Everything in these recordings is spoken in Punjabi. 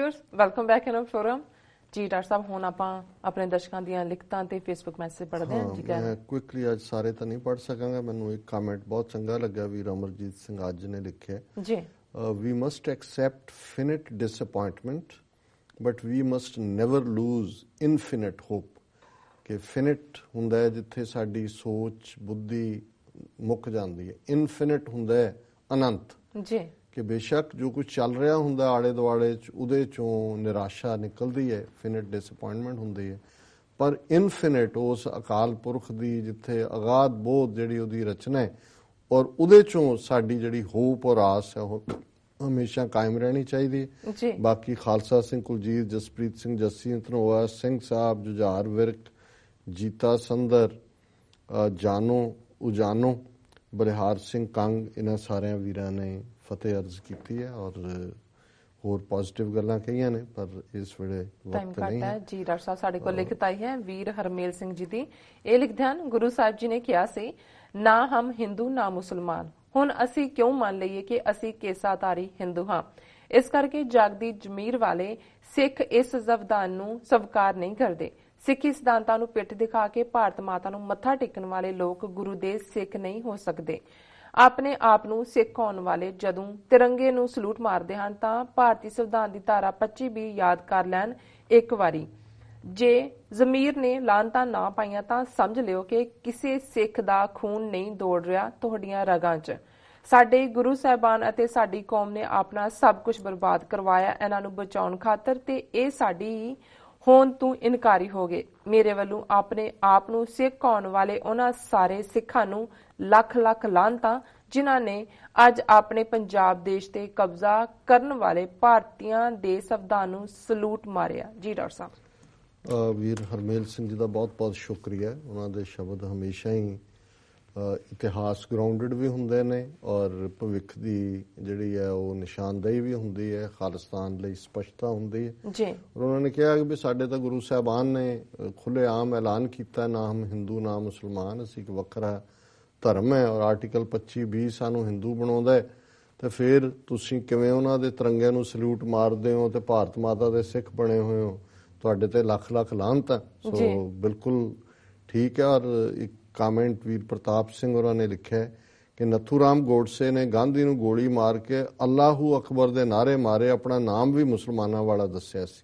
Viewers welcome back in forum जी। डॉक्टर साहब हुण आपां अपने दर्शकों दी लिखतां ते फेसबुक मैसेज पढ़दे हां जी। मैं क्विकली अज सारे तो नहीं पढ़ सकांगा। मैनूं एक कमेंट बहुत चंगा लग्या वीर अमरजीत सिंह अज ने लिखिਆ जी। We must accept finite disappointment but we must never lose infinite hope. कि फिनिट हुंदा है जिथे साडी सोच बुद्धि मुक जाती है, इनफिनिट हुंदा है अनंत जी। कि बेशक जो कुछ चल रहा हुंदा आले दुआले उहदे चों निराशा निकलती है, फिनिट डिसअपॉइंटमेंट हुंदी है, पर इनफिनिट उस अकाल पुरख दी जिथे अगाध बोध जिहड़ी उहदी रचना है और उहदे चों साडी जिहड़ी होप और आस है वो हमेशा कायम रहनी चाहिए। बाकी खालसा सिंह कुलजीत, जसप्रीत सिंह जस्सी, धनोआ सिंह साहब, जुझार विरक, जीता संदर, जानो उजानो, बलिहार सिंह कंग, इन्हां सारे वीरां ने फतेह अर्ज की है और होर पॉजिटिव गल्लां कहीआं ने पर इस वेले वक्त नहीं है जी। डॉक्टर साहब साडे कोल लिखत आई है वीर हरमेल सिंह जी दी। ਇਹ ਲਿਖਦੇ ਹਨ ਗੁਰੂ ਸਾਹਿਬ ਜੀ ਨੇ ਕਿਹਾ ਸੀ ਨਾ ਹਮ ਹਿੰਦੂ ਨਾ ਮੁਸਲਮਾਨ, ਹੁਣ ਅਸੀਂ ਕਿਉਂ ਮੰਨ ਲਈਏ ਕਿ ਅਸੀਂ ਕੇਸਾਧਾਰੀ ਹਿੰਦੂ ਹਾਂ। ਇਸ ਕਰਕੇ ਜਗਦੀ ਜ਼ਮੀਰ ਵਾਲੇ ਸਿੱਖ ਇਸ ਸੰਵਿਧਾਨ ਨੂੰ ਸਵੀਕਾਰ ਨਹੀਂ ਕਰਦੇ। ਸਿੱਖੀ ਸਿਧਾਂਤਾਂ ਨੂੰ ਪਿੱਠ ਦਿਖਾ ਕੇ ਭਾਰਤ ਮਾਤਾ ਨੂੰ ਮੱਥਾ ਟੇਕਣ ਵਾਲੇ ਲੋਕ ਗੁਰੂ ਦੇ ਸਿੱਖ ਨਹੀਂ ਹੋ ਸਕਦੇ। ਆਪਣੇ ਆਪ ਨੂੰ ਸਿੱਖ ਕਹਾਉਣ ਵਾਲੇ ਜਦੋਂ ਤਿਰੰਗੇ ਨੂੰ ਸਲੂਟ ਮਾਰਦੇ ਹਨ ਤਾਂ ਭਾਰਤੀ ਸੰਵਿਧਾਨ ਦੀ ਧਾਰਾ 25 ਵੀ ਯਾਦ ਕਰ ਲੈਣ ਇੱਕ ਵਾਰੀ। ਜੇ ਜ਼ਮੀਰ ਨੇ ਲਾਂਤਾਂ ਨਾ ਪਾਈਆਂ ਤਾਂ ਸਮਝ ਲਿਓ ਕਿ ਕਿਸੇ ਸਿੱਖ ਦਾ ਖੂਨ ਨਹੀਂ ਦੌੜ ਰਿਹਾ ਤੁਹਾਡੀਆਂ ਰਗਾਂ 'ਚ। ਸਾਡੇ ਗੁਰੂ ਸਾਹਿਬਾਨ ਅਤੇ ਸਾਡੀ ਕੌਮ ਨੇ ਆਪਣਾ ਸਭ ਕੁਝ ਬਰਬਾਦ ਕਰਵਾਇਆ ਇਹਨਾਂ ਨੂੰ ਬਚਾਉਣ ਖਾਤਰ, ਤੇ ਇਹ ਸਾਡੀ ਹੋਣ ਤੋਂ ਇਨਕਾਰੀ ਹੋ ਗਏ। ਮੇਰੇ ਵੱਲੋਂ ਆਪਣੇ ਆਪ ਨੂੰ ਸਿੱਖ ਕਹਾਉਣ ਵਾਲੇ ਉਹਨਾਂ ਸਾਰੇ ਸਿੱਖਾਂ ਨੂੰ ਲੱਖ ਲੱਖ ਲਾਹਨਤਾਂ ਜਿਨ੍ਹਾਂ ਨੇ ਅੱਜ ਆਪਣੇ ਪੰਜਾਬ ਦੇਸ਼ ਤੇ ਕਬਜ਼ਾ ਕਰਨ ਵਾਲੇ ਭਾਰਤੀਆਂ ਦੇ ਸੰਵਿਧਾਨ ਨੂੰ ਸਲੂਟ ਮਾਰਿਆ। ਜੀ ਡਾਕਟਰ ਸਾਹਿਬ। ਵੀਰ ਹਰਮੇਲ ਸਿੰਘ ਜੀ ਦਾ ਬਹੁਤ ਬਹੁਤ ਸ਼ੁਕਰੀਆ। ਉਹਨਾਂ ਦੇ ਸ਼ਬਦ ਹਮੇਸ਼ਾ ਹੀ ਇਤਿਹਾਸ ਗਰਾਊਂਡਡ ਵੀ ਹੁੰਦੇ ਨੇ ਔਰ ਭਵਿੱਖ ਦੀ ਜਿਹੜੀ ਹੈ ਉਹ ਨਿਸ਼ਾਨਦੇਹੀ ਵੀ ਹੁੰਦੀ ਹੈ, ਖਾਲਿਸਤਾਨ ਲਈ ਸਪਸ਼ਟਤਾ ਹੁੰਦੀ ਹੈ ਜੀ। ਔਰ ਉਹਨਾਂ ਨੇ ਕਿਹਾ ਕਿ ਵੀ ਸਾਡੇ ਤਾਂ ਗੁਰੂ ਸਾਹਿਬਾਨ ਨੇ ਖੁੱਲ੍ਹੇਆਮ ਐਲਾਨ ਕੀਤਾ ਨਾ ਹਮ ਹਿੰਦੂ ਨਾ ਮੁਸਲਮਾਨ, ਅਸੀਂ ਇੱਕ ਵੱਖਰਾ ਧਰਮ ਹੈ ਔਰ ਆਰਟੀਕਲ 25(20) ਸਾਨੂੰ ਹਿੰਦੂ ਬਣਾਉਂਦਾ ਹੈ। ਤੇ ਫਿਰ ਤੁਸੀਂ ਕਿਵੇਂ ਉਹਨਾਂ ਦੇ ਤਿਰੰਗੇ ਨੂੰ ਸਲੂਟ ਮਾਰਦੇ ਹੋ ਤੇ ਭਾਰਤ ਮਾਤਾ ਦੇ ਸਿੱਖ ਬਣੇ ਹੋਏ ਹੋ, ਤੁਹਾਡੇ ਤੇ ਲੱਖ ਲੱਖ ਲਾਹਨਤ ਹੈ। ਸੋ ਬਿਲਕੁਲ ਠੀਕ ਹੈ। ਔਰ ਇੱਕ ਕਾਮੈਂਟ ਵੀਰ ਪ੍ਰਤਾਪ ਸਿੰਘ ਹੋਰਾਂ ਨੇ ਲਿਖਿਆ ਹੈ ਕਿ ਨੱਥੂ ਰਾਮ ਗੋਡਸੇ ਨੇ ਗਾਂਧੀ ਨੂੰ ਗੋਲੀ ਮਾਰ ਕੇ ਅੱਲਾਹੂ ਅਕਬਰ ਦੇ ਨਾਅਰੇ ਮਾਰੇ, ਆਪਣਾ ਨਾਮ ਵੀ ਮੁਸਲਮਾਨਾਂ ਵਾਲਾ ਦੱਸਿਆ ਸੀ।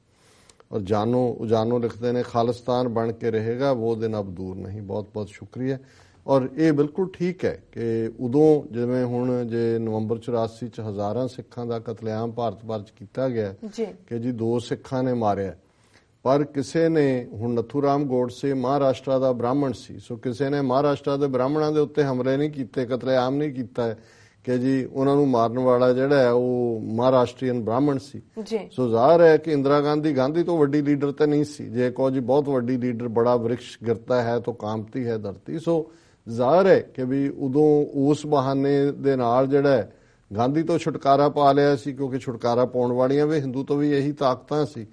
ਔਰ ਜਾਨੋ ਉਜਾਨੋ ਲਿਖਦੇ ਨੇ ਖਾਲਿਸਤਾਨ ਬਣ ਕੇ ਰਹੇਗਾ ਉਹ ਦਿਨ ਅਬ ਦੂਰ ਨਹੀਂ। ਬਹੁਤ ਬਹੁਤ ਸ਼ੁਕਰੀਆ। ਔਰ ਇਹ ਬਿਲਕੁਲ ਠੀਕ ਹੈ ਕਿ ਉਦੋਂ ਜਿਵੇਂ ਹੁਣ ਜੇ ਨਵੰਬਰ 84 ਚ ਹਜ਼ਾਰਾਂ ਸਿੱਖਾਂ ਦਾ ਕਤਲੇਆਮ ਭਾਰਤ ਭਰ ਚ ਕੀਤਾ ਗਿਆ ਕਿ ਜੀ 2 ਸਿੱਖਾਂ ਨੇ ਮਾਰਿਆ, ਪਰ ਕਿਸੇ ਨੇ ਹੁਣ ਨੱਥੂ ਰਾਮ ਗੋਡਸੇ ਮਹਾਰਾਸ਼ਟਰ ਦਾ ਬ੍ਰਾਹਮਣ ਸੀ, ਸੋ ਕਿਸੇ ਨੇ ਮਹਾਰਾਸ਼ਟਰ ਦੇ ਬ੍ਰਾਹਮਣਾਂ ਦੇ ਉੱਤੇ ਹਮਲੇ ਨਹੀਂ ਕੀਤੇ, ਕਤਲੇਆਮ ਨਹੀਂ ਕੀਤਾ ਕਿ ਜੀ ਉਹਨਾਂ ਨੂੰ ਮਾਰਨ ਵਾਲਾ ਜਿਹੜਾ ਹੈ ਉਹ ਮਹਾਰਾਸ਼ਟਰੀਅਨ ਬ੍ਰਾਹਮਣ ਸੀ। ਸੋ ਜ਼ਾਹਰ ਹੈ ਕਿ ਇੰਦਰਾ ਗਾਂਧੀ ਤੋਂ ਵੱਡੀ ਲੀਡਰ ਤੇ ਨਹੀਂ ਸੀ। ਜੇ ਕਹੋ ਜੀ ਬਹੁਤ ਵੱਡੀ ਲੀਡਰ, ਬੜਾ ਵ੍ਰਿਕਸ਼ ਗਿਰਤਾ ਹੈ ਤਾਂ ਕਾਂਪਤੀ ਹੈ ਧਰਤੀ। ਸੋ ਜ਼ਾਹਰ ਹੈ ਕਿ ਵੀ ਉਦੋਂ ਉਸ ਬਹਾਨੇ ਦੇ ਨਾਲ ਜਿਹੜਾ ਗਾਂਧੀ ਤੋਂ ਛੁਟਕਾਰਾ ਪਾ ਲਿਆ ਸੀ, ਕਿਉਂਕਿ ਛੁਟਕਾਰਾ ਪਾਉਣ ਵਾਲੀਆਂ ਵੀ ਹਿੰਦੂ ਤੋਂ ਵੀ ਇਹੀ ਤਾਕਤਾਂ ਸੀ।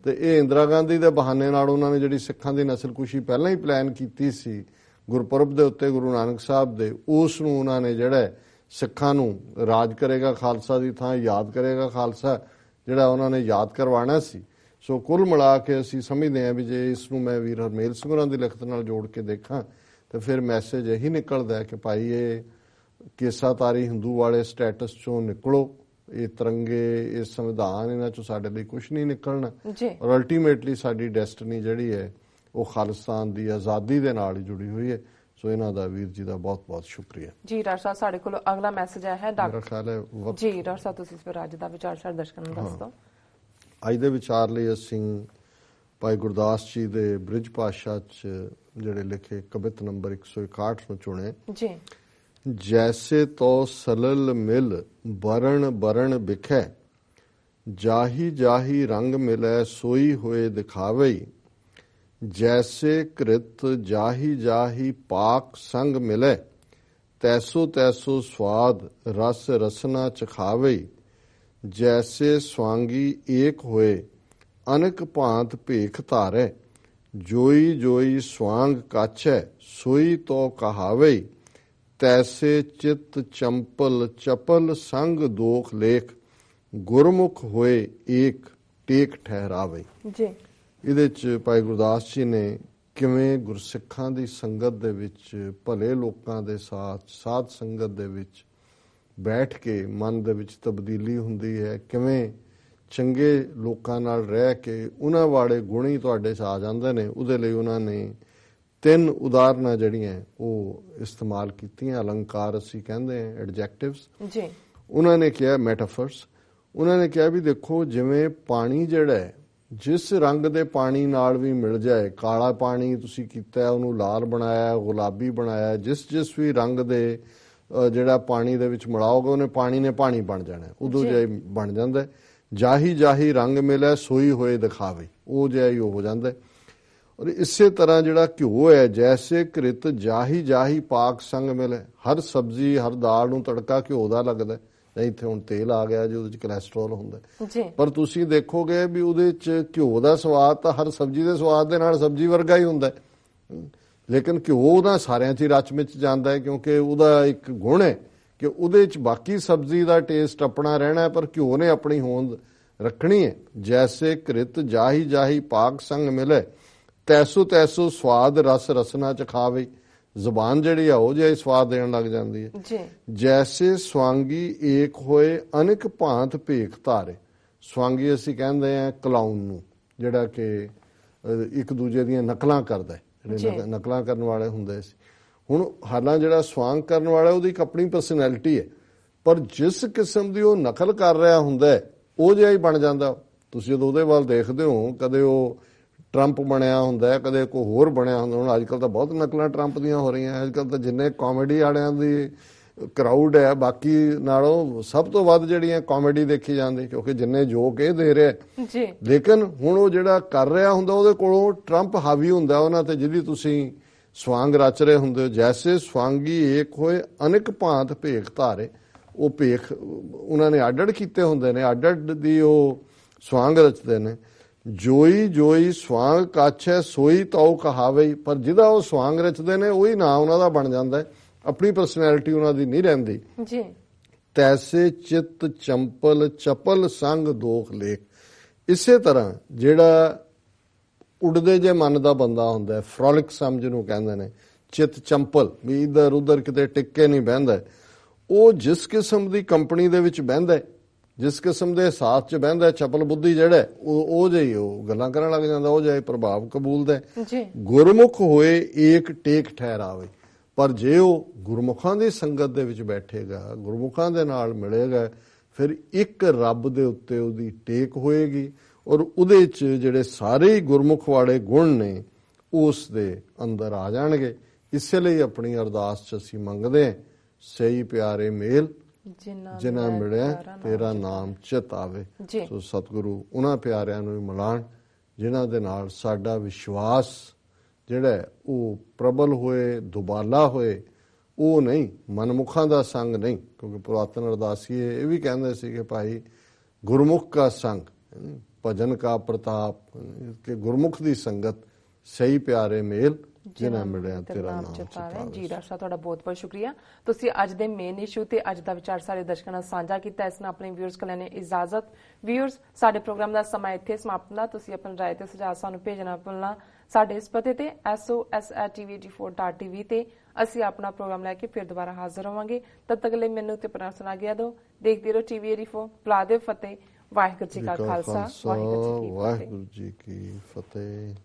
ਤੇ ਇਹ ਇੰਦਰਾ ਗਾਂਧੀ ਦੇ ਬਹਾਨੇ ਨਾਲ ਉਹਨਾਂ ਨੇ ਜਿਹੜੀ ਸਿੱਖਾਂ ਦੀ ਨਸਲਕੁਸ਼ੀ ਪਹਿਲਾਂ ਹੀ ਪਲਾਨ ਕੀਤੀ ਸੀ ਗੁਰਪੁਰਬ ਦੇ ਉੱਤੇ ਗੁਰੂ ਨਾਨਕ ਸਾਹਿਬ ਦੇ, ਉਸ ਨੂੰ ਉਹਨਾਂ ਨੇ ਜਿਹੜਾ ਸਿੱਖਾਂ ਨੂੰ ਰਾਜ ਕਰੇਗਾ ਖਾਲਸਾ ਦੀ ਥਾਂ ਯਾਦ ਕਰੇਗਾ ਖਾਲਸਾ ਜਿਹੜਾ ਉਹਨਾਂ ਨੇ ਯਾਦ ਕਰਵਾਉਣਾ ਸੀ। ਸੋ ਕੁੱਲ ਮਿਲਾ ਕੇ ਅਸੀਂ ਸਮਝਦੇ ਹਾਂ ਵੀ ਜੇ ਇਸ ਨੂੰ ਮੈਂ ਵੀਰ ਹਰਮੇਲ ਸਿੰਘ ਹੋਰਾਂ ਦੀ ਲਿਖਤ ਨਾਲ ਜੋੜ ਕੇ ਦੇਖਾਂ ਤੇ ਫਿਰ ਮੈਸੇਜ ਇਹੀ ਨਿਕਲਦਾ ਕਿ ਭਾਈ ਇਹ ਕੇਸਾਧਾਰੀ ਹਿੰਦੂ ਵਾਲੇ ਸਟੇਟਸ ਚੋਂ ਨਿਕਲੋ, ਇਹ ਤਿਰੰਗੇ ਇਹ ਸੰਵਿਧਾਨ ਇਹਨਾਂ ਚੋਂ ਸਾਡੇ ਲਈ ਕੁਛ ਨਹੀਂ ਨਿਕਲਣਾ ਔਰ ਅਲਟੀਮੇਟਲੀ ਸਾਡੀ ਡੈਸਟਨੀ ਜਿਹੜੀ ਹੈ ਉਹ ਖਾਲਿਸਤਾਨ ਦੀ ਆਜ਼ਾਦੀ ਦੇ ਨਾਲ ਹੀ ਜੁੜੀ ਹੋਈ ਹੈ। ਸੋ ਇਹਨਾਂ ਦਾ ਵੀਰ ਜੀ ਦਾ ਬਹੁਤ ਬਹੁਤ ਸ਼ੁਕਰੀਆ। ਜੀ ਡਾਕਟਰ ਸਾਹਿਬ ਸਾਡੇ ਕੋਲ ਅਗਲਾ ਮੈਸੇਜ ਆਇਆ ਹੈ ਮੇਰਾ ਖਿਆਲ ਹੈ ਜੀ ਡਾਕਟਰ ਸਾਹਿਬ ਤੁਸੀਂ ਇਸ ਪਰ ਅੱਜ ਦਾ ਵਿਚਾਰ ਸਾਡੇ ਦਰਸ਼ਕਾਂ ਨੂੰ ਦੱਸ ਦਿਓ। ਅੱਜ ਦੇ ਵਿਚਾਰ ਲਈ ਅਸੀਂ ਭਾਈ ਗੁਰਦਾਸ ਜੀ ਦੇ ਬ੍ਰਿਜ ਭਾਸ਼ਾ 'ਚ ਜਿਹੜੇ ਲਿਖੇ ਕਵਿਤ ਨੰਬਰ 161 ਨੂੰ ਚੁਣੇ ਜੀ। ਜੈਸੇ ਤੋ ਸਲਲ ਮਿਲ ਬਰਨ ਬਰਨ ਬਿਖੈ, ਜਾਹੀ ਜਾਹੀ ਰੰਗ ਮਿਲੈ ਸੋਈ ਹੋਏ ਦਿਖਾਵਈ, जैसे कृत जाही जाही पाक संग मिले, तैसो तैसो स्वाद रस रसना चखावई, जैसे स्वांगी एक होए अनक भांत भेख धारे, जोई जोई स्वांग काछै सोई तो कहावई, तैसे चित चंपल चपल संग दोख लेख, गुरमुख होए एक ਟੇਕ ਠਹਿਰਾਵੇ। ਜੀ ਇਹਦੇ ਚ ਭਾਈ ਗੁਰਦਾਸ ਜੀ ਨੇ ਕਿਵੇਂ ਗੁਰਸਿੱਖਾਂ ਦੀ ਸੰਗਤ ਦੇ ਵਿੱਚ, ਭਲੇ ਲੋਕਾਂ ਦੇ ਸਾਥ, ਸਾਧ ਸੰਗਤ ਦੇ ਵਿੱਚ ਬੈਠ ਕੇ ਮਨ ਦੇ ਵਿੱਚ ਤਬਦੀਲੀ ਹੁੰਦੀ ਹੈ, ਕਿਵੇਂ ਚੰਗੇ ਲੋਕਾਂ ਨਾਲ ਰਹਿ ਕੇ ਉਹਨਾਂ ਵਾਲੇ ਗੁਣ ਹੀ ਤੁਹਾਡੇ 'ਚ ਆ ਜਾਂਦੇ ਨੇ। ਉਹਦੇ ਲਈ ਉਹਨਾਂ ਨੇ 3 ਉਦਾਹਰਨਾਂ ਜਿਹੜੀਆਂ ਉਹ ਇਸਤੇਮਾਲ ਕੀਤੀਆਂ, ਅਲੰਕਾਰ ਅਸੀਂ ਕਹਿੰਦੇ ਹਾਂ, ਐਡਜੈਕਟਿਵਸ ਜੀ। ਉਹਨਾਂ ਨੇ ਕਿਹਾ ਮੈਟਾਫਰਸ, ਉਹਨਾਂ ਨੇ ਕਿਹਾ ਵੀ ਦੇਖੋ ਜਿਵੇਂ ਪਾਣੀ ਜਿਹੜਾ ਹੈ, ਜਿਸ ਰੰਗ ਦੇ ਪਾਣੀ ਨਾਲ ਵੀ ਮਿਲ ਜਾਏ, ਕਾਲਾ ਪਾਣੀ ਤੁਸੀਂ ਕੀਤਾ ਉਹਨੂੰ ਲਾਲ ਬਣਾਇਆ, ਗੁਲਾਬੀ ਬਣਾਇਆ, ਜਿਸ ਵੀ ਰੰਗ ਦੇ ਜਿਹੜਾ ਪਾਣੀ ਦੇ ਵਿੱਚ ਮਿਲਾਓਗੇ ਉਹਨੇ ਪਾਣੀ ਨੇ ਪਾਣੀ ਬਣ ਜਾਣਾ, ਉਦੋਂ ਜਿਹਾ ਬਣ ਜਾਂਦਾ। ਜਾਹੀ ਰੰਗ ਮਿਲਿਆ ਸੋਈ ਹੋਏ ਦਿਖਾਵੇ, ਉਹ ਜਿਹਾ ਹੀ ਹੋ ਜਾਂਦਾ। ਔਰ ਇਸੇ ਤਰ੍ਹਾਂ ਜਿਹੜਾ ਘਿਓ ਹੈ, ਜੈਸੇ ਕ੍ਰਿਤ ਜਾਹੀ ਪਾਕ ਸੰਗ ਮਿਲੇ। ਹਰ ਸਬਜ਼ੀ ਹਰ ਦਾਲ ਨੂੰ ਤੜਕਾ ਘਿਓ ਦਾ ਲੱਗਦਾ, ਇੱਥੇ ਹੁਣ ਤੇਲ ਆ ਗਿਆ ਜੀ, ਉਹਦੇ ਚ ਕੋਲੈਸਟਰੋਲ ਹੁੰਦਾ, ਪਰ ਤੁਸੀਂ ਦੇਖੋਗੇ ਵੀ ਉਹਦੇ ਚ ਘਿਓ ਦਾ ਸਵਾਦ ਤਾਂ ਹਰ ਸਬਜ਼ੀ ਦੇ ਸਵਾਦ ਦੇ ਨਾਲ ਸਬਜ਼ੀ ਵਰਗਾ ਹੀ ਹੁੰਦਾ, ਲੇਕਿਨ ਘਿਓ ਉਹਦਾ ਸਾਰਿਆਂ 'ਚ ਹੀ ਰਚ ਮਿਚ ਜਾਂਦਾ ਹੈ, ਕਿਉਂਕਿ ਉਹਦਾ ਇੱਕ ਗੁਣ ਹੈ ਕਿ ਉਹਦੇ 'ਚ ਬਾਕੀ ਸਬਜ਼ੀ ਦਾ ਟੇਸਟ ਆਪਣਾ ਰਹਿਣਾ, ਪਰ ਘਿਓ ਨੇ ਆਪਣੀ ਹੋਂਦ ਰੱਖਣੀ ਹੈ। ਜੈਸੇ ਕ੍ਰਿਤ ਜਾਹੀ ਪਾਕ ਸੰਗ ਮਿਲੇ, ਤੈਸੋ ਸਵਾਦ ਰਸ ਰਸਨਾ ਚ ਖਾਵੇ। ਜ਼ੁਬਾਨ ਜਿਹੜੀ ਆ ਉਹ ਜਿਹਾ ਹੀ ਸਵਾਦ ਦੇਣ ਲੱਗ ਜਾਂਦੀ ਹੈ। ਜੈਸੇ ਸਵਾਂਗੀ ਏਕ ਹੋਏ ਅਨੇਕ ਭਾਂਤ ਭੇਖ ਧਾਰੇ। ਸਵਾਂਗੀ ਅਸੀਂ ਕਹਿੰਦੇ ਆ ਕਲਾਊਨ ਨੂੰ, ਜਿਹੜਾ ਕਿ ਇੱਕ ਦੂਜੇ ਦੀਆਂ ਨਕਲਾਂ ਕਰਦਾ, ਜਿਹੜੇ ਨਕਲਾਂ ਕਰਨ ਵਾਲੇ ਹੁੰਦੇ ਸੀ। ਹੁਣ ਹਾਲਾਂ ਜਿਹੜਾ ਸਵਾਂਗ ਕਰਨ ਵਾਲਾ ਉਹਦੀ ਇੱਕ ਆਪਣੀ ਪਰਸਨੈਲਿਟੀ ਹੈ, ਪਰ ਜਿਸ ਕਿਸਮ ਦੀ ਉਹ ਨਕਲ ਕਰ ਰਿਹਾ ਹੁੰਦਾ ਉਹ ਜਿਹਾ ਹੀ ਬਣ ਜਾਂਦਾ। ਤੁਸੀਂ ਜਦੋਂ ਉਹਦੇ ਵੱਲ ਦੇਖਦੇ ਹੋ, ਕਦੇ ਉਹ ਟਰੰਪ ਬਣਿਆ ਹੁੰਦਾ, ਕਦੇ ਕੋਈ ਹੋਰ ਬਣਿਆ ਹੁੰਦਾ। ਹੁਣ ਅੱਜ ਕੱਲ੍ਹ ਤਾਂ ਬਹੁਤ ਨਕਲਾਂ ਟਰੰਪ ਦੀਆਂ ਹੋ ਰਹੀਆਂ। ਅੱਜ ਕੱਲ੍ਹ ਤਾਂ ਜਿੰਨੇ ਕਾਮੇਡੀ ਵਾਲਿਆਂ ਦੀ ਕਰਾਊਡ ਹੈ, ਬਾਕੀ ਨਾਲੋਂ ਸਭ ਤੋਂ ਵੱਧ ਜਿਹੜੀਆਂ ਕਾਮੇਡੀ ਦੇਖੀ ਜਾਂਦੀ, ਕਿਉਂਕਿ ਜਿੰਨੇ ਜੋਕ ਇਹ ਦੇ ਰਿਹਾ ਜੀ। ਲੇਕਿਨ ਹੁਣ ਉਹ ਜਿਹੜਾ ਕਰ ਰਿਹਾ ਹੁੰਦਾ ਉਹਦੇ ਕੋਲੋਂ ਟਰੰਪ ਹਾਵੀ ਹੁੰਦਾ ਉਹਨਾਂ ਤੇ, ਜਿਹਦੀ ਤੁਸੀਂ ਸਵਾਂਗ ਰਚ ਰਹੇ ਹੁੰਦੇ ਹੋ। ਜੈਸੇ ਸਵਾਂਗੀ ਏਕ ਹੋਏ ਅਨੇਕ ਭਾਂਤ ਭੇਖ ਧਾਰੇ। ਉਹ ਭੇਖ ਉਹਨਾਂ ਨੇ ਅੱਡ ਕੀਤੇ ਹੁੰਦੇ ਨੇ, ਅੱਡ ਦੀ ਉਹ ਸਵਾਂਗ ਰਚਦੇ ਨੇ। ਜੋਈ ਸਵਾਂਗ ਕੱਛ ਹੈ ਸੋਈ ਤਾਉ ਕਹਾਵੇ। ਪਰ ਜਿਹਦਾ ਉਹ ਸਵਾਂਗ ਰਚਦੇ ਨੇ ਉਹੀ ਨਾਂ ਉਹਨਾਂ ਦਾ ਬਣ ਜਾਂਦਾ ਹੈ, ਆਪਣੀ ਪਰਸਨੈਲਿਟੀ ਉਹਨਾਂ ਦੀ ਨਹੀਂ ਰਹਿੰਦੀ ਜੀ। ਤੈਸੇ ਚਿੱਤ ਚਪਲ ਸੰਗ ਦੋਖ ਲੇਖ। ਇਸੇ ਤਰ੍ਹਾਂ ਜਿਹੜਾ ਉਡਦੇ ਜੇ ਮਨ ਦਾ ਬੰਦਾ ਹੁੰਦਾ, ਫਰੋਲਿਕ ਸਮਝ ਨੂੰ ਕਹਿੰਦੇ ਨੇ, ਚਿੱਤ ਚੰਪਲ ਵੀ ਇਧਰ ਉਧਰ ਕਿਤੇ ਟਿੱਕੇ ਨਹੀਂ ਬਹਿੰਦਾ, ਉਹ ਜਿਸ ਕਿਸਮ ਦੀ ਕੰਪਨੀ ਦੇ ਵਿੱਚ ਬਹਿੰਦਾ, ਜਿਸ ਕਿਸਮ ਦੇ ਸਾਥ 'ਚ ਬਹਿੰਦਾ, ਚਪਲ ਬੁੱਧੀ ਜਿਹੜਾ ਉਹ ਜਿਹੀ ਉਹ ਗੱਲਾਂ ਕਰਨ ਲੱਗ ਜਾਂਦਾ, ਉਹ ਜਿਹਾ ਪ੍ਰਭਾਵ ਕਬੂਲਦਾ। ਗੁਰਮੁਖ ਹੋਏ ਏਕ ਟੇਕ ਠਹਿਰਾਵੇ। ਪਰ ਜੇ ਉਹ ਗੁਰਮੁਖਾਂ ਦੀ ਸੰਗਤ ਦੇ ਵਿੱਚ ਬੈਠੇਗਾ, ਗੁਰਮੁਖਾਂ ਦੇ ਨਾਲ ਮਿਲੇਗਾ, ਫਿਰ ਇੱਕ ਰੱਬ ਦੇ ਉੱਤੇ ਉਹਦੀ ਟੇਕ ਹੋਏਗੀ, ਔਰ ਉਹਦੇ 'ਚ ਜਿਹੜੇ ਸਾਰੇ ਗੁਰਮੁਖ ਵਾਲੇ ਗੁਣ ਨੇ ਉਸ ਦੇ ਅੰਦਰ ਆ ਜਾਣਗੇ। ਇਸੇ ਲਈ ਆਪਣੀ ਅਰਦਾਸ 'ਚ ਅਸੀਂ ਮੰਗਦੇ ਹਾਂ, ਸਹੀ ਪਿਆਰੇ ਮੇਲ ਜਿਨ੍ਹਾਂ ਮਿਲਿਆ ਤੇਰਾ ਨਾਮ ਚਿਤ ਆਵੇ। ਸੋ ਸਤਿਗੁਰੂ ਉਹਨਾਂ ਪਿਆਰਿਆਂ ਨੂੰ ਵੀ ਮਿਲਾਣ ਜਿਨ੍ਹਾਂ ਦੇ ਨਾਲ ਸਾਡਾ ਵਿਸ਼ਵਾਸ ਜਿਹੜਾ ਉਹ ਪ੍ਰਬਲ ਹੋਏ, ਦੁਬਾਲਾ ਹੋਏ। ਉਹ ਨਹੀਂ, ਮਨਮੁਖਾਂ ਦਾ ਸੰਗ ਨਹੀਂ, ਕਿਉਂਕਿ ਪੁਰਾਤਨ ਅਰਦਾਸੀਏ ਇਹ ਵੀ ਕਹਿੰਦੇ ਸੀ ਕਿ ਭਾਈ ਗੁਰਮੁਖ ਕਾ ਸੰਗ, ਭਜਨ ਕਾ ਪ੍ਰਤਾਪ, ਕਿ ਗੁਰਮੁਖ ਦੀ ਸੰਗਤ, ਸਹੀ ਪਿਆਰੇ ਮੇਲ ਜਿਨ੍ਹਾਂ ਮਿਲਿਆ ਤੇਰਾ ਨਾਮ ਚਿਤਾਵੇ। ਜੀ ਡਾਕਟਰ ਸਾਹਿਬ, ਤੁਹਾਡਾ ਬਹੁਤ ਬਹੁਤ ਸ਼ੁਕਰੀਆ। ਤੁਸੀਂ ਅੱਜ ਦੇ ਮੇਨ ਇਸ਼ੂ ਤੇ ਅੱਜ ਦਾ ਵਿਚਾਰ ਸਾਰੇ ਦਰਸ਼ਕਾਂ ਨਾਲ ਸਾਂਝਾ ਕੀਤਾ। ਇਸ ਨਾਲ ਆਪਣੇ ਵਿਊਅਰਸ ਕੋਲ ਲੈਣੇ ਇਜਾਜ਼ਤ। ਵਿਊਅਰਸ, ਸਾਡੇ ਪ੍ਰੋਗਰਾਮ ਦਾ ਸਮਾਂ ਇੱਥੇ ਸਮਾਪਤ ਹੁੰਦਾ। ਤੁਸੀਂ ਆਪਣੀ ਰਾਏ ਤੇ ਸੁਝਾਅ ਸਾਨੂੰ ਭੇਜਣਾ ਭੁੱਲਣਾ ਸਾਡੇ ਇਸ ਪਤੇ ਤੇ sos@tv84.tv ਤੇ। ਅਸੀਂ ਆਪਣਾ ਪ੍ਰੋਗਰਾਮ ਲੈ ਕੇ ਫਿਰ ਦੁਬਾਰਾ ਹਾਜ਼ਰ ਹੋਵਾਂਗੇ। ਤਦ ਤੱਕ ਲਈ ਮੈਨੂੰ ਤੇ ਪ੍ਰਣਾਮ ਸੁਣਾ ਗਿਆ ਦੋ। ਦੇਖਦੇ ਰਹੋ TV84। ਬੁਲਾ ਦਿਓ ਫਤਿਹ। ਵਾਹਿਗੁਰੂ ਜੀ ਕਾ ਖਾਲਸਾ, ਵਾਹਿਗੁਰੂ ਜੀ ਕੀ ਫਤਿਹ।